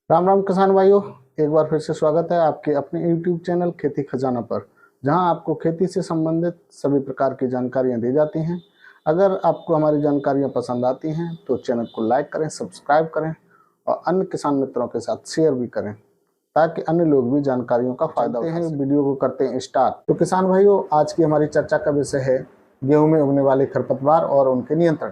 राम राम किसान भाइयों, एक बार फिर से स्वागत है आपके अपने YouTube चैनल खेती खजाना पर, जहां आपको खेती से संबंधित सभी प्रकार की जानकारियां दी जाती हैं। अगर आपको हमारी जानकारियां पसंद आती हैं तो चैनल को लाइक करें, सब्सक्राइब करें और अन्य किसान मित्रों के साथ शेयर भी करें ताकि अन्य लोग भी जानकारियों का फायदा उठा सकें। वीडियो को करते हैं स्टार्ट। तो किसान भाइयों, आज की हमारी चर्चा का विषय है गेहूं में उगने वाले खरपतवार और उनके नियंत्रण।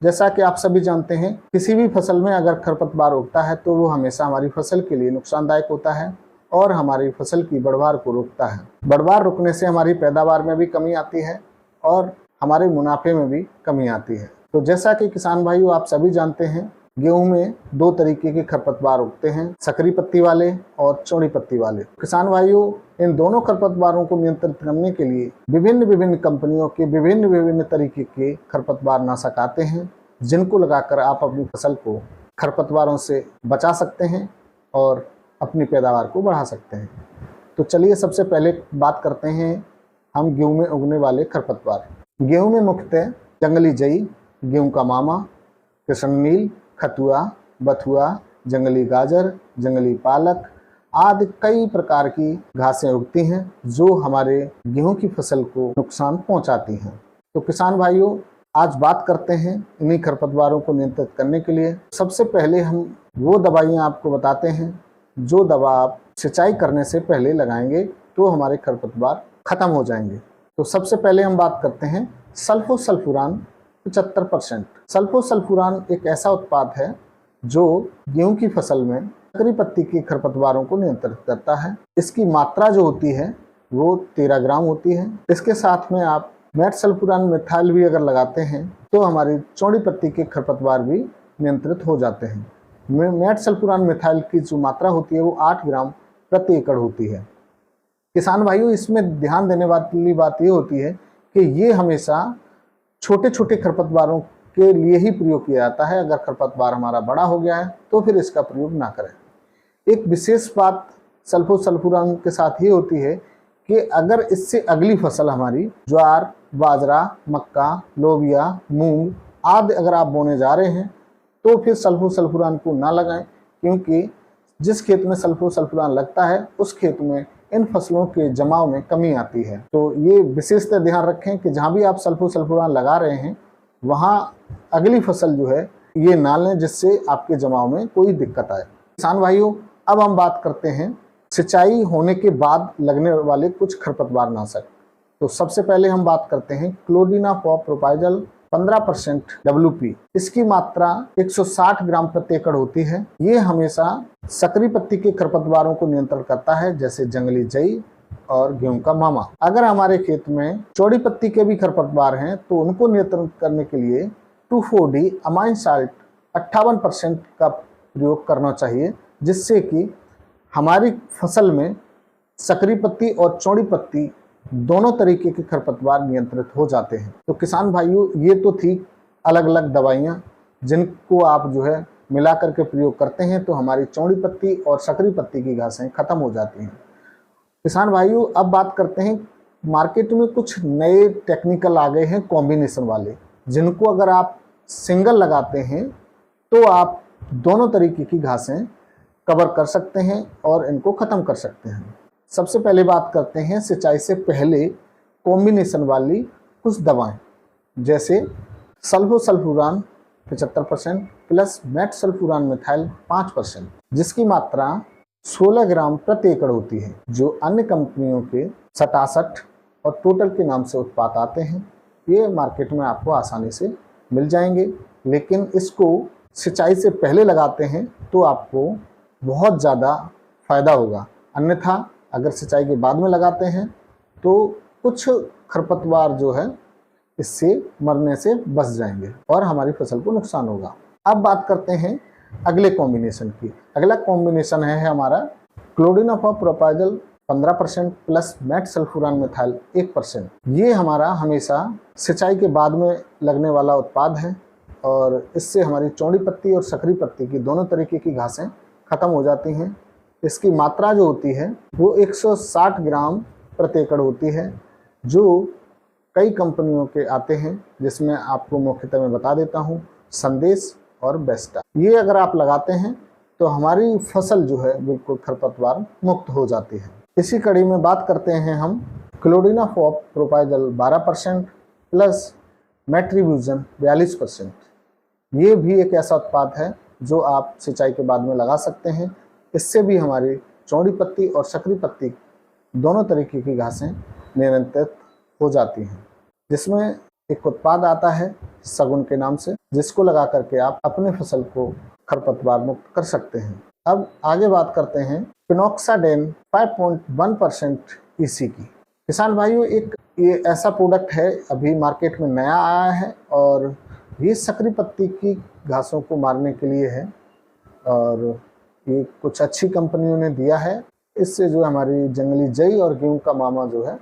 जैसा कि आप सभी जानते हैं, किसी भी फसल में अगर खरपतवार उगता है तो वो हमेशा हमारी फसल के लिए नुकसानदायक होता है और हमारी फसल की बढ़वार को रोकता है। बढ़वार रुकने से हमारी पैदावार में भी कमी आती है और हमारे मुनाफे में भी कमी आती है। तो जैसा कि किसान भाइयों आप सभी जानते हैं, गेहूं में दो तरीके के खरपतवार उगते हैं, सकरी पत्ती वाले और चौड़ी पत्ती वाले। किसान भाइयों, इन दोनों खरपतवारों को नियंत्रित करने के लिए विभिन्न कंपनियों के विभिन्न तरीके के खरपतवार नाशक आते हैं, जिनको लगाकर आप अपनी फसल को खरपतवारों से बचा सकते हैं और अपनी पैदावार को बढ़ा सकते हैं। तो चलिए सबसे पहले बात करते हैं हम गेहूं में उगने वाले खरपतवार। गेहूं में मुख्यतः जंगली जई, गेहूं का मामा, कृष्णनील, खतुआ, बथुआ, जंगली गाजर, जंगली पालक आदि कई प्रकार की घासें उगती हैं जो हमारे गेहूं की फसल को नुकसान पहुंचाती हैं। तो किसान भाइयों, आज बात करते हैं इन्हीं खरपतवारों को नियंत्रित करने के लिए। सबसे पहले हम वो दवाइयाँ आपको बताते हैं जो दवा आप सिंचाई करने से पहले लगाएंगे तो हमारे खरपतवार खत्म हो जाएंगे। तो सबसे पहले हम बात करते हैं सल्फोसल्फुरान 75%। सल्फोसल्फुरान एक ऐसा उत्पाद है जो गेहूं की फसल में सकरी पत्ती के खरपतवारों को नियंत्रित करता है। इसकी मात्रा जो होती है वो 13 ग्राम होती है। इसके साथ में आप मेटसल्फुरान मिथाइल भी अगर लगाते हैं तो हमारी चौड़ी पत्ती के खरपतवार भी नियंत्रित हो जाते हैं। मेटसल्फुरान मिथाइल की जो मात्रा होती है वो 8 ग्राम प्रति एकड़ होती है। किसान भाइयों, इसमें ध्यान देने वाली बात ये होती है कि ये हमेशा छोटे छोटे खरपतवारों के लिए ही प्रयोग किया जाता है। अगर खरपतवार हमारा बड़ा हो गया है तो फिर इसका प्रयोग ना करें। एक विशेष बात सल्फोसल्फुरान के साथ ये होती है कि अगर इससे अगली फसल हमारी ज्वार, बाजरा, मक्का, लोबिया, मूंग आदि अगर आप बोने जा रहे हैं तो फिर सल्फोसल्फुरान को ना लगाएं, क्योंकि जिस खेत में सल्फोसल्फुरान लगता है उस खेत में इन फसलों के जमाव में कमी आती है। तो ये विशेषतः ध्यान रखें कि जहाँ भी आप सल्फोसल्फुरान लगा रहे हैं वहाँ अगली फसल जो है ये ना लें, जिससे आपके जमाव में कोई दिक्कत आए। किसान भाइयों, अब हम बात करते हैं सिंचाई होने के बाद लगने वाले कुछ खरपतवार नाशक। तो सबसे पहले हम बात करते हैं क्लोडिनाफॉप प्रोपाइजल 15% WP। इसकी मात्रा 160 ग्राम प्रति एकड़ होती है। ये हमेशा सकरी पत्ती के खरपतवारों को नियंत्रित करता है, जैसे जंगली जई और गेहूं का मामा। अगर हमारे खेत में चौड़ी पत्ती के भी खरपतवार हैं तो उनको नियंत्रित करने के लिए 2,4-D अमाइन साल्ट 58% का प्रयोग करना चाहिए, जिससे कि हमारी फसल में सकरी पत्ती और चौड़ी पत्ती दोनों तरीके के खरपतवार नियंत्रित हो जाते हैं। तो किसान भाइयों, ये तो थी अलग अलग दवाइयाँ जिनको आप जो है मिला करके प्रयोग करते हैं तो हमारी चौड़ी पत्ती और सकरी पत्ती की घासें खत्म हो जाती हैं। किसान भाइयों, अब बात करते हैं मार्केट में कुछ नए टेक्निकल आ गए हैं कॉम्बिनेशन वाले, जिनको अगर आप सिंगल लगाते हैं तो आप दोनों तरीके की घासें कवर कर सकते हैं और इनको ख़त्म कर सकते हैं। सबसे पहले बात करते हैं सिंचाई से पहले कॉम्बिनेशन वाली कुछ दवाएं, जैसे सल्फोसल्फुरान 75% प्लस मेटसल्फुरान मिथाइल 5%, जिसकी मात्रा 16 ग्राम प्रति एकड़ होती है। जो अन्य कंपनियों के 67 और टोटल के नाम से उत्पाद आते हैं, ये मार्केट में आपको आसानी से मिल जाएंगे। लेकिन इसको सिंचाई से पहले लगाते हैं तो आपको बहुत ज़्यादा फ़ायदा होगा। अन्यथा अगर सिंचाई के बाद में लगाते हैं तो कुछ खरपतवार जो है इससे मरने से बच जाएंगे और हमारी फसल को नुकसान होगा। अब बात करते हैं अगले कॉम्बिनेशन की। अगला कॉम्बिनेशन है हमारा क्लोडिनाफॉप प्रोपाइजल 15% प्लस मेटसल्फुरान मिथाइल 1%। ये हमारा हमेशा सिंचाई के बाद में लगने वाला उत्पाद है और इससे हमारी चौड़ी पत्ती और सकरी पत्ती की दोनों तरीके की घासें खत्म हो जाती हैं। इसकी मात्रा जो होती है वो 160 ग्राम प्रति एकड़ होती है। जो कई कंपनियों के आते हैं, जिसमें आपको मुख्यतः मैं बता देता हूँ संदेश और बेस्टा। ये अगर आप लगाते हैं तो हमारी फसल जो है बिल्कुल खरपतवार मुक्त हो जाती है। इसी कड़ी में बात करते हैं हम क्लोडिनाफॉप प्रोपाइगल 12% प्लस मेट्रीब्यूजन 42%। ये भी एक ऐसा उत्पाद है जो आप सिंचाई के बाद में लगा सकते हैं। इससे भी हमारी चौड़ी पत्ती और सकरी पत्ती दोनों तरीके की घासें नियंत्रित हो जाती हैं। जिसमें एक उत्पाद आता है सगुन के नाम से, जिसको लगा करके आप अपने फसल को खरपतवार मुक्त कर सकते हैं। अब आगे बात करते हैं पिनॉक्साडेन 5.1% ईसी की। किसान भाइयों, ये ऐसा प्रोडक्ट है, अभी मार्केट में नया आया है और ये सकरी पत्ती की घासों को मारने के लिए है और ये कुछ अच्छी कंपनियों ने दिया है। इससे जो हमारी जंगली जई और गेहूं का मामा जो है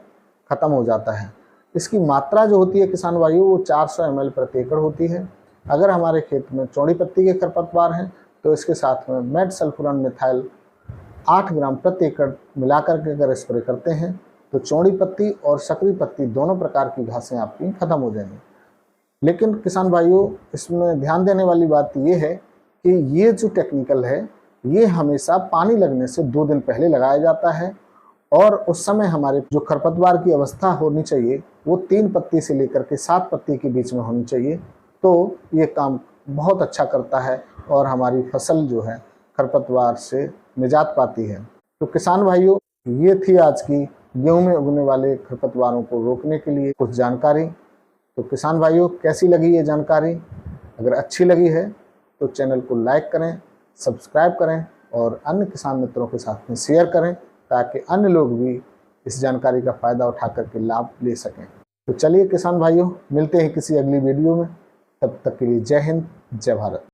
ख़त्म हो जाता है। इसकी मात्रा जो होती है किसान भाइयों वो 400 ml प्रति एकड़ होती है। अगर हमारे खेत में चौड़ी पत्ती के खरपतवार हैं तो इसके साथ में मेड सल्फोरान मिथाइल 8 ग्राम प्रति एकड़ मिलाकर के अगर स्प्रे करते हैं तो चौड़ी पत्ती और सकरी पत्ती दोनों प्रकार की घासें आपकी ख़त्म हो जाएंगी। लेकिन किसान भाइयों, इसमें ध्यान देने वाली बात ये है कि ये जो टेक्निकल है ये हमेशा पानी लगने से 2 दिन पहले लगाया जाता है और उस समय हमारे जो खरपतवार की अवस्था होनी चाहिए वो 3 पत्ती से लेकर के 7 पत्ती के बीच में होनी चाहिए। तो ये काम बहुत अच्छा करता है और हमारी फसल जो है खरपतवार से निजात पाती है। तो किसान भाइयों, ये थी आज की गेहूं में उगने वाले खरपतवारों को रोकने के लिए कुछ जानकारी। तो किसान भाइयों, कैसी लगी ये जानकारी? अगर अच्छी लगी है तो चैनल को लाइक करें, सब्सक्राइब करें और अन्य किसान मित्रों के साथ में शेयर करें ताकि अन्य लोग भी इस जानकारी का फ़ायदा उठा करके लाभ ले सकें। तो चलिए किसान भाइयों, मिलते हैं किसी अगली वीडियो में। तब तक के लिए जय हिंद, जय भारत।